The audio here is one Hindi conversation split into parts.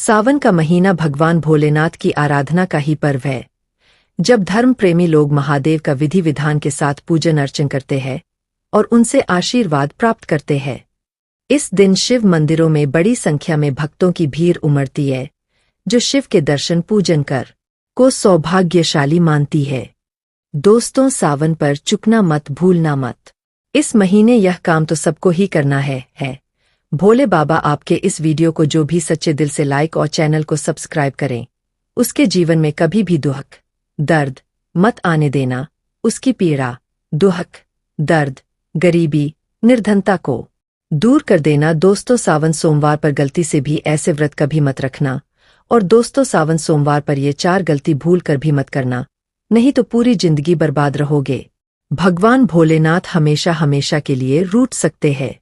सावन का महीना भगवान भोलेनाथ की आराधना का ही पर्व है, जब धर्म प्रेमी लोग महादेव का विधि विधान के साथ पूजन अर्चन करते हैं और उनसे आशीर्वाद प्राप्त करते हैं। इस दिन शिव मंदिरों में बड़ी संख्या में भक्तों की भीड़ उमड़ती है, जो शिव के दर्शन पूजन कर को सौभाग्यशाली मानती है। दोस्तों, सावन पर चुकना मत भूलना मत। इस महीने यह काम तो सबको ही करना है। भोले बाबा आपके इस वीडियो को जो भी सच्चे दिल से लाइक और चैनल को सब्सक्राइब करें, उसके जीवन में कभी भी दुख दर्द मत आने देना। उसकी पीड़ा, दुख दर्द, गरीबी, निर्धनता को दूर कर देना। दोस्तों, सावन सोमवार पर गलती से भी ऐसे व्रत कभी मत रखना। और दोस्तों, सावन सोमवार पर ये 4 गलती भूल कर भी मत करना, नहीं तो पूरी जिंदगी बर्बाद रहोगे। भगवान भोलेनाथ हमेशा हमेशा के लिए रूठ सकते हैं।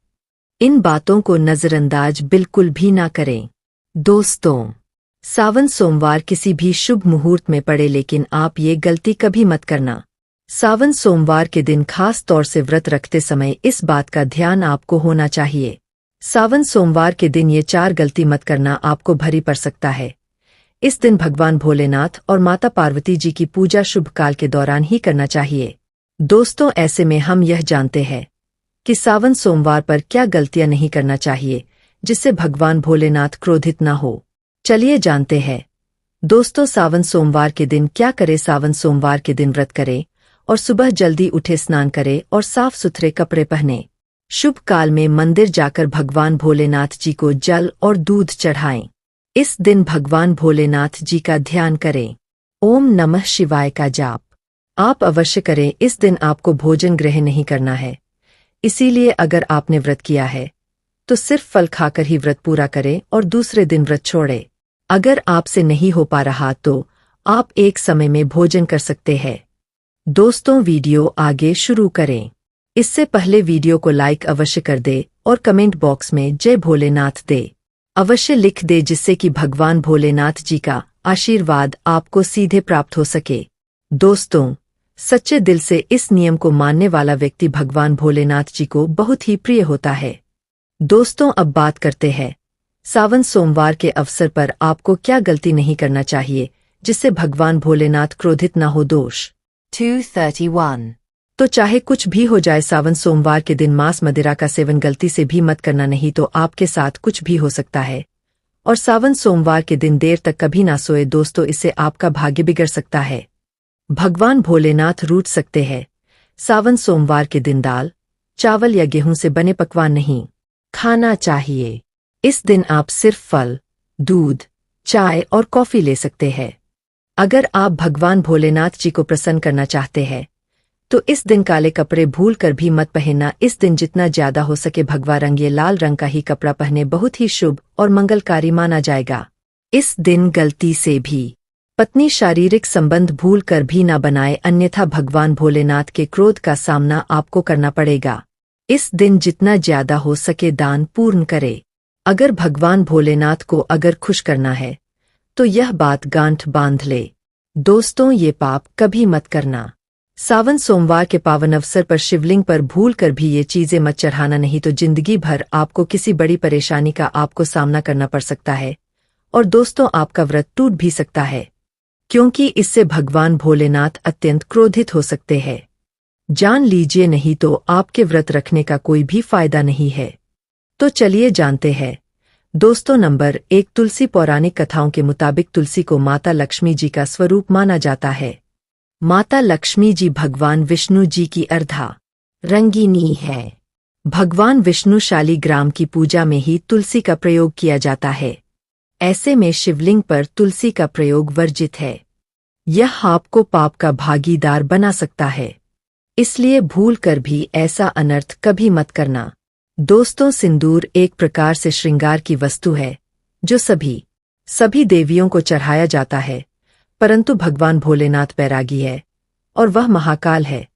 इन बातों को नजरअंदाज बिल्कुल भी ना करें। दोस्तों, सावन सोमवार किसी भी शुभ मुहूर्त में पड़े, लेकिन आप ये गलती कभी मत करना। सावन सोमवार के दिन खास तौर से व्रत रखते समय इस बात का ध्यान आपको होना चाहिए। सावन सोमवार के दिन ये 4 गलती मत करना, आपको भारी पड़ सकता है। इस दिन भगवान भोलेनाथ और माता पार्वती जी की पूजा शुभ काल के दौरान ही करना चाहिए। दोस्तों, ऐसे में हम यह जानते हैं कि सावन सोमवार पर क्या गलतियां नहीं करना चाहिए, जिससे भगवान भोलेनाथ क्रोधित न हो। चलिए जानते हैं। दोस्तों, सावन सोमवार के दिन क्या करें। सावन सोमवार के दिन व्रत करें और सुबह जल्दी उठे, स्नान करें और साफ सुथरे कपड़े पहने। शुभ काल में मंदिर जाकर भगवान भोलेनाथ जी को जल और दूध चढ़ाएं। इस दिन भगवान भोलेनाथ जी का ध्यान करें। ओम नमः शिवाय का जाप आप अवश्य करें। इस दिन आपको भोजन ग्रहण नहीं करना है, इसीलिए अगर आपने व्रत किया है तो सिर्फ फल खाकर ही व्रत पूरा करें और दूसरे दिन व्रत छोड़े। अगर आपसे नहीं हो पा रहा तो आप एक समय में भोजन कर सकते हैं। दोस्तों, वीडियो आगे शुरू करें इससे पहले वीडियो को लाइक अवश्य कर दे और कमेंट बॉक्स में जय भोलेनाथ दे अवश्य लिख दे, जिससे कि भगवान भोलेनाथ जी का आशीर्वाद आपको सीधे प्राप्त हो सके। दोस्तों, सच्चे दिल से इस नियम को मानने वाला व्यक्ति भगवान भोलेनाथ जी को बहुत ही प्रिय होता है। दोस्तों, अब बात करते हैं सावन सोमवार के अवसर पर आपको क्या गलती नहीं करना चाहिए, जिससे भगवान भोलेनाथ क्रोधित न हो। दोष 231। तो चाहे कुछ भी हो जाए, सावन सोमवार के दिन मांस मदिरा का सेवन गलती से भी मत करना, नहीं तो आपके साथ कुछ भी हो सकता है। और सावन सोमवार के दिन देर तक कभी ना सोए दोस्तों, इससे आपका भाग्य बिगड़ सकता है। भगवान भोलेनाथ रूठ सकते हैं। सावन सोमवार के दिन दाल, चावल या गेहूं से बने पकवान नहीं खाना चाहिए। इस दिन आप सिर्फ फल, दूध, चाय और कॉफी ले सकते हैं। अगर आप भगवान भोलेनाथ जी को प्रसन्न करना चाहते हैं तो इस दिन काले कपड़े भूल कर भी मत पहनना। इस दिन जितना ज्यादा हो सके भगवा रंग या लाल रंग का ही कपड़ा पहने, बहुत ही शुभ और मंगलकारी माना जाएगा। इस दिन गलती से भी पत्नी शारीरिक संबंध भूल कर भी न बनाए, अन्यथा भगवान भोलेनाथ के क्रोध का सामना आपको करना पड़ेगा। इस दिन जितना ज्यादा हो सके दान पूर्ण करे। अगर भगवान भोलेनाथ को अगर खुश करना है तो यह बात गांठ बांध ले। दोस्तों, ये पाप कभी मत करना। सावन सोमवार के पावन अवसर पर शिवलिंग पर भूल कर भी ये चीजें मत चढ़ाना, नहीं तो जिंदगी भर आपको किसी बड़ी परेशानी का आपको सामना करना पड़ सकता है। और दोस्तों, आपका व्रत टूट भी सकता है, क्योंकि इससे भगवान भोलेनाथ अत्यंत क्रोधित हो सकते हैं। जान लीजिए, नहीं तो आपके व्रत रखने का कोई भी फायदा नहीं है। तो चलिए जानते हैं। दोस्तों, नंबर 1, तुलसी। पौराणिक कथाओं के मुताबिक तुलसी को माता लक्ष्मी जी का स्वरूप माना जाता है। माता लक्ष्मी जी भगवान विष्णु जी की अर्धा रंगिनी है। भगवान विष्णु शालिग्राम की पूजा में ही तुलसी का प्रयोग किया जाता है। ऐसे में शिवलिंग पर तुलसी का प्रयोग वर्जित है। यह आपको पाप का भागीदार बना सकता है, इसलिए भूल कर भी ऐसा अनर्थ कभी मत करना। दोस्तों, सिंदूर एक प्रकार से श्रृंगार की वस्तु है जो सभी देवियों को चढ़ाया जाता है, परंतु भगवान भोलेनाथ बैरागी है और वह महाकाल है,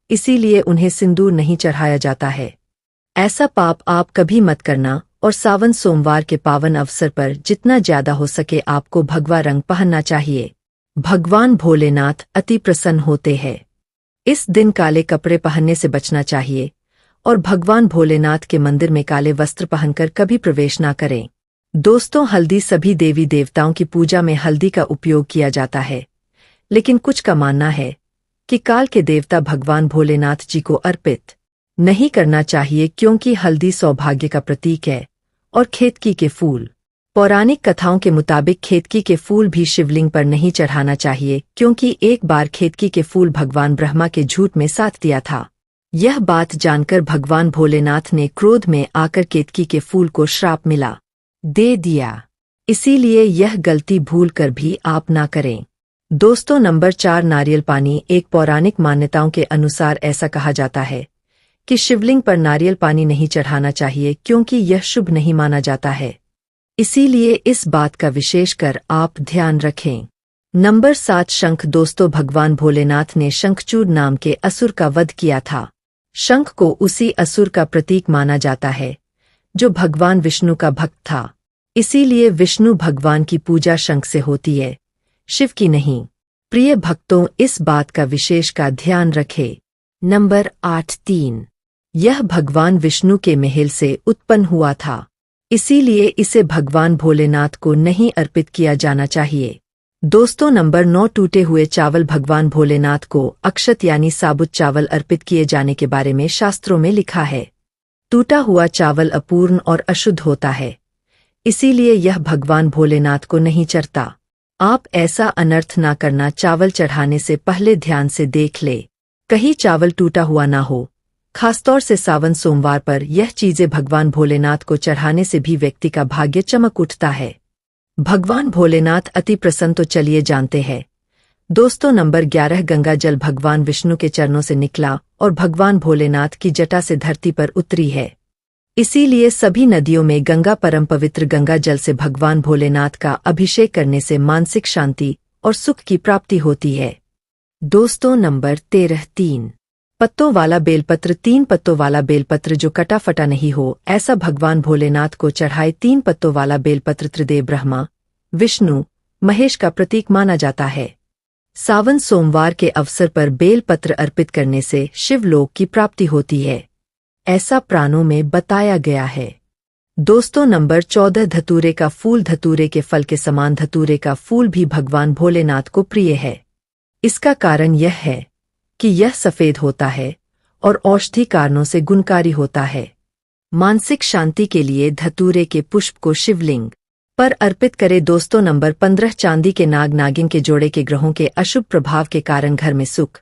इसीलिए उन्हें सिंदूर नहीं चढ़ाया जाता है। ऐसा पाप आप कभी मत करना। और सावन सोमवार के पावन अवसर पर जितना ज्यादा हो सके आपको भगवा रंग पहनना चाहिए। भगवान भोलेनाथ अति प्रसन्न होते हैं। इस दिन काले कपड़े पहनने से बचना चाहिए और भगवान भोलेनाथ के मंदिर में काले वस्त्र पहनकर कभी प्रवेश न करें। दोस्तों, हल्दी सभी देवी देवताओं की पूजा में हल्दी का उपयोग किया जाता है, लेकिन कुछ का मानना है कि काल के देवता भगवान भोलेनाथ जी को अर्पित नहीं करना चाहिए, क्योंकि हल्दी सौभाग्य का प्रतीक है। और खेतकी के फूल, पौराणिक कथाओं के मुताबिक खेतकी के फूल भी शिवलिंग पर नहीं चढ़ाना चाहिए, क्योंकि एक बार खेतकी के फूल भगवान ब्रह्मा के झूठ में साथ दिया था। यह बात जानकर भगवान भोलेनाथ ने क्रोध में आकर केतकी के फूल को श्राप दे दिया। इसीलिए यह गलती भूल कर भी आप ना करें। दोस्तों, नंबर 4, नारियल पानी। एक पौराणिक मान्यताओं के अनुसार ऐसा कहा जाता है कि शिवलिंग पर नारियल पानी नहीं चढ़ाना चाहिए, क्योंकि यह शुभ नहीं माना जाता है। इसीलिए इस बात का विशेष कर आप ध्यान रखें। नंबर 7, शंख। दोस्तों, भगवान भोलेनाथ ने शंखचूड नाम के असुर का वध किया था। शंख को उसी असुर का प्रतीक माना जाता है जो भगवान विष्णु का भक्त था। इसीलिए विष्णु भगवान की पूजा शंख से होती है, शिव की नहीं। प्रिय भक्तों, इस बात का विशेष का ध्यान रखें। नंबर 8, 3। यह भगवान विष्णु के महल से उत्पन्न हुआ था, इसीलिए इसे भगवान भोलेनाथ को नहीं अर्पित किया जाना चाहिए। दोस्तों, नंबर 9, टूटे हुए चावल। भगवान भोलेनाथ को अक्षत यानी साबुत चावल अर्पित किए जाने के बारे में शास्त्रों में लिखा है। टूटा हुआ चावल अपूर्ण और अशुद्ध होता है, इसीलिए यह भगवान भोलेनाथ को नहीं चढ़ता। आप ऐसा अनर्थ ना करना, चावल चढ़ाने से पहले ध्यान से देख ले, कहीं चावल टूटा हुआ ना हो। खासतौर से सावन सोमवार पर यह चीजें भगवान भोलेनाथ को चढ़ाने से भी व्यक्ति का भाग्य चमक उठता है। भगवान भोलेनाथ अति प्रसन्न तो चलिए जानते हैं। दोस्तों, नंबर 11, गंगा जल। भगवान विष्णु के चरणों से निकला और भगवान भोलेनाथ की जटा से धरती पर उतरी है। इसीलिए सभी नदियों में गंगा परम पवित्र। गंगा जल से भगवान भोलेनाथ का अभिषेक करने से मानसिक शांति और सुख की प्राप्ति होती है। दोस्तों, नंबर 13, 3 पत्तों वाला बेलपत्र। 3 पत्तों वाला बेलपत्र जो कटा फटा नहीं हो, ऐसा भगवान भोलेनाथ को चढ़ाए। 3 पत्तों वाला बेलपत्र त्रिदेव ब्रह्मा, विष्णु, महेश का प्रतीक माना जाता है। सावन सोमवार के अवसर पर बेलपत्र अर्पित करने से शिवलोक की प्राप्ति होती है, ऐसा पुराणों में बताया गया है। दोस्तों, नंबर 14, धतूरे का फूल। धतूरे के फल के समान धतूरे का फूल भी भगवान भोलेनाथ को प्रिय है। इसका कारण यह है कि यह सफेद होता है और औषधि कारणों से गुणकारी होता है। मानसिक शांति के लिए धतूरे के पुष्प को शिवलिंग पर अर्पित करें। दोस्तों, नंबर 15, चांदी के नाग नागिन के जोड़े के ग्रहों के अशुभ प्रभाव के कारण घर में सुख,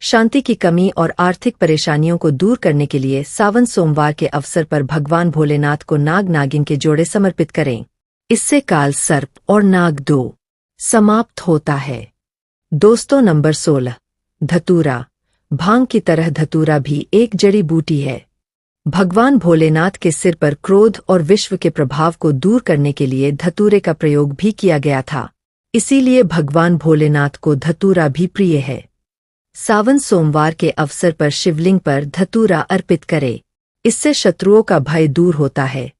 शांति की कमी और आर्थिक परेशानियों को दूर करने के लिए सावन सोमवार के अवसर पर भगवान भोलेनाथ को नाग नागिन के जोड़े समर्पित करें। इससे काल सर्प और नाग 2 समाप्त होता है। दोस्तों, नंबर 16, धतूरा। भांग की तरह धतूरा भी एक जड़ी बूटी है। भगवान भोलेनाथ के सिर पर क्रोध और विश्व के प्रभाव को दूर करने के लिए धतूरे का प्रयोग भी किया गया था। इसीलिए भगवान भोलेनाथ को धतूरा भी प्रिय है। सावन सोमवार के अवसर पर शिवलिंग पर धतूरा अर्पित करें। इससे शत्रुओं का भय दूर होता है,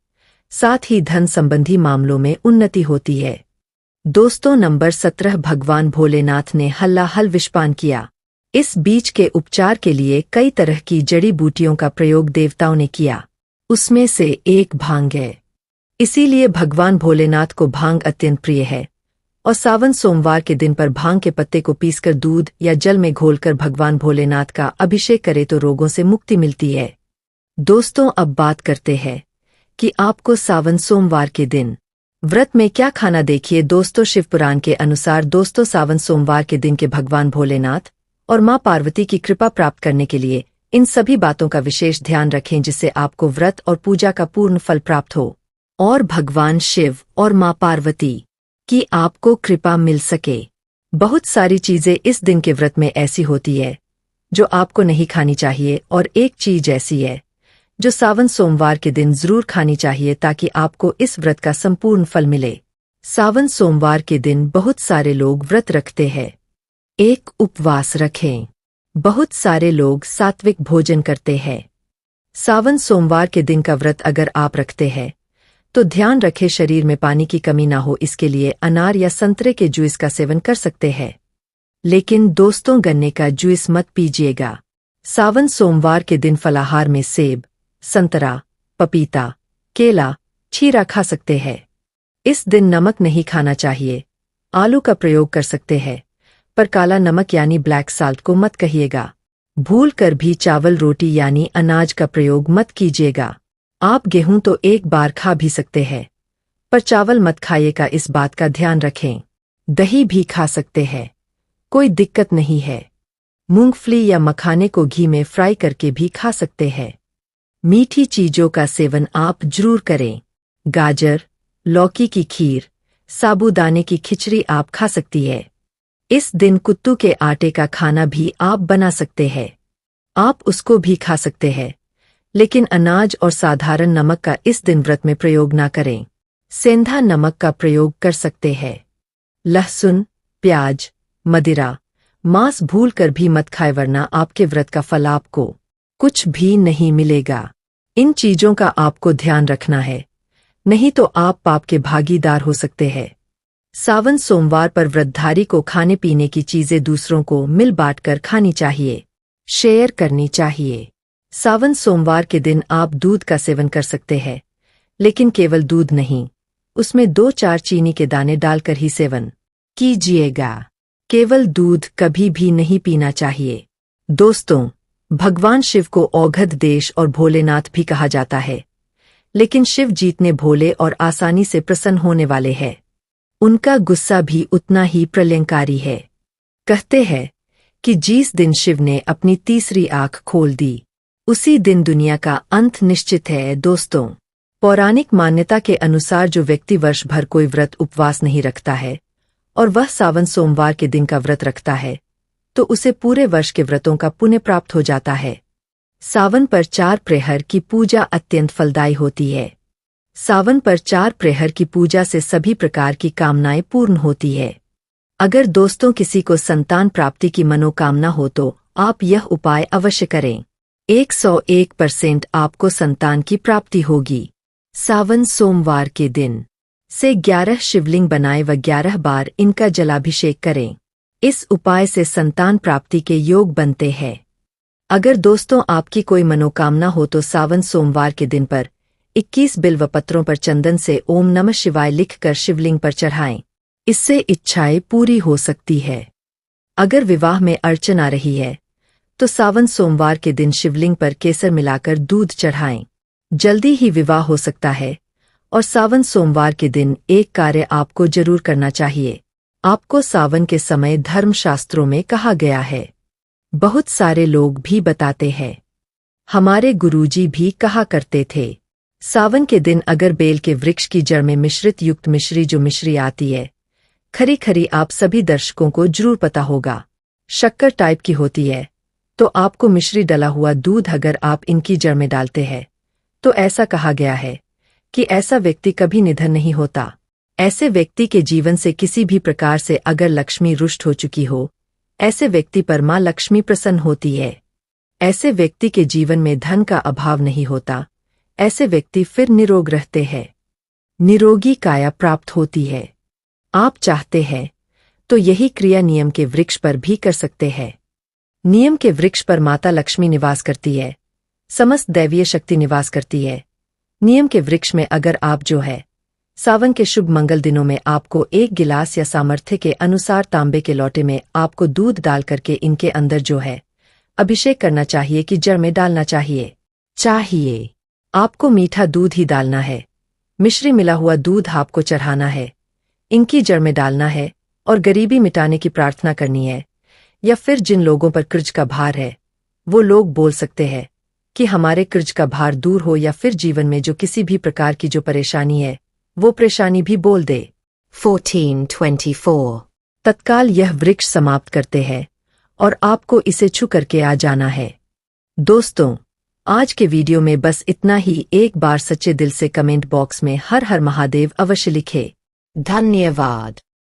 साथ ही धन संबंधी मामलों में उन्नति होती है। दोस्तों, नंबर 17, भगवान भोलेनाथ ने हल्लाहल विषपान किया। इस बीज के उपचार के लिए कई तरह की जड़ी बूटियों का प्रयोग देवताओं ने किया, उसमें से एक भांग है। इसीलिए भगवान भोलेनाथ को भांग अत्यंत प्रिय है और सावन सोमवार के दिन पर भांग के पत्ते को पीसकर दूध या जल में घोलकर भगवान भोलेनाथ का अभिषेक करे तो रोगों से मुक्ति मिलती है। दोस्तों, अब बात करते हैं कि आपको सावन सोमवार के दिन व्रत में क्या खाना। देखिए दोस्तों, शिव पुराण के अनुसार दोस्तों सावन सोमवार के दिन के भगवान भोलेनाथ और मां पार्वती की कृपा प्राप्त करने के लिए इन सभी बातों का विशेष ध्यान रखें, जिससे आपको व्रत और पूजा का पूर्ण फल प्राप्त हो और भगवान शिव और मां पार्वती की आपको कृपा मिल सके। बहुत सारी चीजें इस दिन के व्रत में ऐसी होती है जो आपको नहीं खानी चाहिए, और एक चीज ऐसी है जो सावन सोमवार के दिन जरूर खानी चाहिए ताकि आपको इस व्रत का संपूर्ण फल मिले। सावन सोमवार के दिन बहुत सारे लोग व्रत रखते हैं। 1, उपवास रखें। बहुत सारे लोग सात्विक भोजन करते हैं। सावन सोमवार के दिन का व्रत अगर आप रखते हैं तो ध्यान रखें शरीर में पानी की कमी ना हो, इसके लिए अनार या संतरे के जूस का सेवन कर सकते हैं। लेकिन दोस्तों, गन्ने का जूस मत पीजिएगा। सावन सोमवार के दिन फलाहार में सेब, संतरा, पपीता, केला, खीरा खा सकते हैं। इस दिन नमक नहीं खाना चाहिए। आलू का प्रयोग कर सकते हैं, पर काला नमक यानी ब्लैक साल्ट को मत कहिएगा। भूल कर भी चावल रोटी यानी अनाज का प्रयोग मत कीजिएगा। आप गेहूं तो एक बार खा भी सकते हैं, पर चावल मत खाइएगा, इस बात का ध्यान रखें। दही भी खा सकते हैं, कोई दिक्कत नहीं है। मूंगफली या मखाने को घी में फ्राई करके भी खा सकते हैं। मीठी चीजों का सेवन आप जरूर करें। गाजर, लौकी की खीर, साबूदाने की खिचड़ी आप खा सकती है। इस दिन कुत्तू के आटे का खाना भी आप बना सकते हैं। आप उसको भी खा सकते हैं, लेकिन अनाज और साधारण नमक का इस दिन व्रत में प्रयोग ना करें। सेंधा नमक का प्रयोग कर सकते हैं। लहसुन, प्याज, मदिरा, मांस भूल कर भी मत खाए, वरना आपके व्रत का फल आपको कुछ भी नहीं मिलेगा। इन चीजों का आपको ध्यान रखना है, नहीं तो आप पाप के भागीदार हो सकते हैं। सावन सोमवार पर व्रतधारी को खाने पीने की चीजें दूसरों को मिल बांट कर खानी चाहिए, शेयर करनी चाहिए। सावन सोमवार के दिन आप दूध का सेवन कर सकते हैं, लेकिन केवल दूध नहीं, उसमें 2-4 चीनी के दाने डालकर ही सेवन कीजिएगा। केवल दूध कभी भी नहीं पीना चाहिए। दोस्तों, भगवान शिव को औघड़ देश और भोलेनाथ भी कहा जाता है, लेकिन शिव जीतने भोले और आसानी से प्रसन्न होने वाले हैं। उनका गुस्सा भी उतना ही प्रलयंकारी है। कहते हैं कि जिस दिन शिव ने अपनी तीसरी आंख खोल दी, उसी दिन दुनिया का अंत निश्चित है। दोस्तों, पौराणिक मान्यता के अनुसार जो व्यक्ति वर्ष भर कोई व्रत उपवास नहीं रखता है और वह सावन सोमवार के दिन का व्रत रखता है, तो उसे पूरे वर्ष के व्रतों का पुण्य प्राप्त हो जाता है। सावन पर 4 प्रहर की पूजा अत्यंत फलदायी होती है। सावन पर 4 प्रहर की पूजा से सभी प्रकार की कामनाएं पूर्ण होती है। अगर दोस्तों किसी को संतान प्राप्ति की मनोकामना हो तो आप यह उपाय अवश्य करें। 101% आपको संतान की प्राप्ति होगी। सावन सोमवार के दिन से 11 शिवलिंग बनाएं व 11 बार इनका जलाभिषेक करें। इस उपाय से संतान प्राप्ति के योग बनते हैं। अगर दोस्तों आपकी कोई मनोकामना हो तो सावन सोमवार के दिन पर 21 बिल्व पत्रों पर चंदन से ओम नमः शिवाय लिखकर शिवलिंग पर चढ़ाएं। इससे इच्छाएं पूरी हो सकती है। अगर विवाह में अड़चन आ रही है तो सावन सोमवार के दिन शिवलिंग पर केसर मिलाकर दूध चढ़ाएं। जल्दी ही विवाह हो सकता है। और सावन सोमवार के दिन एक कार्य आपको जरूर करना चाहिए। आपको सावन के समय धर्मशास्त्रों में कहा गया है। बहुत सारे लोग भी बताते हैं, हमारे गुरुजी भी कहा करते थे, सावन के दिन अगर बेल के वृक्ष की जड़ में मिश्रित युक्त मिश्री, जो मिश्री आती है खरी खरी, आप सभी दर्शकों को जरूर पता होगा, शक्कर टाइप की होती है, तो आपको मिश्री डला हुआ दूध अगर आप इनकी जड़ में डालते हैं तो ऐसा कहा गया है कि ऐसा व्यक्ति कभी निधन नहीं होता। ऐसे व्यक्ति के जीवन से किसी भी प्रकार से अगर लक्ष्मी रुष्ट हो चुकी हो, ऐसे व्यक्ति पर मां लक्ष्मी प्रसन्न होती है। ऐसे व्यक्ति के जीवन में धन का अभाव नहीं होता। ऐसे व्यक्ति फिर निरोग रहते हैं, निरोगी काया प्राप्त होती है। आप चाहते हैं तो यही क्रिया नियम के वृक्ष पर भी कर सकते हैं। नियम के वृक्ष पर माता लक्ष्मी निवास करती है, समस्त दैवीय शक्ति निवास करती है। नियम के वृक्ष में अगर आप जो है सावन के शुभ मंगल दिनों में आपको 1 गिलास या सामर्थ्य के अनुसार तांबे के लोटे में आपको दूध डाल करके इनके अंदर जो है अभिषेक करना चाहिए कि जड़ में डालना चाहिए। आपको मीठा दूध ही डालना है। मिश्री मिला हुआ दूध आपको चढ़ाना है, इनकी जड़ में डालना है और गरीबी मिटाने की प्रार्थना करनी है। या फिर जिन लोगों पर कर्ज का भार है वो लोग बोल सकते हैं कि हमारे कर्ज का भार दूर हो, या फिर जीवन में जो किसी भी प्रकार की जो परेशानी है वो परेशानी भी बोल दे। 1424 तत्काल यह वृक्ष समाप्त करते हैं और आपको इसे छू करके आ जाना है। दोस्तों, आज के वीडियो में बस इतना ही। एक बार सच्चे दिल से कमेंट बॉक्स में हर हर महादेव अवश्य लिखे। धन्यवाद।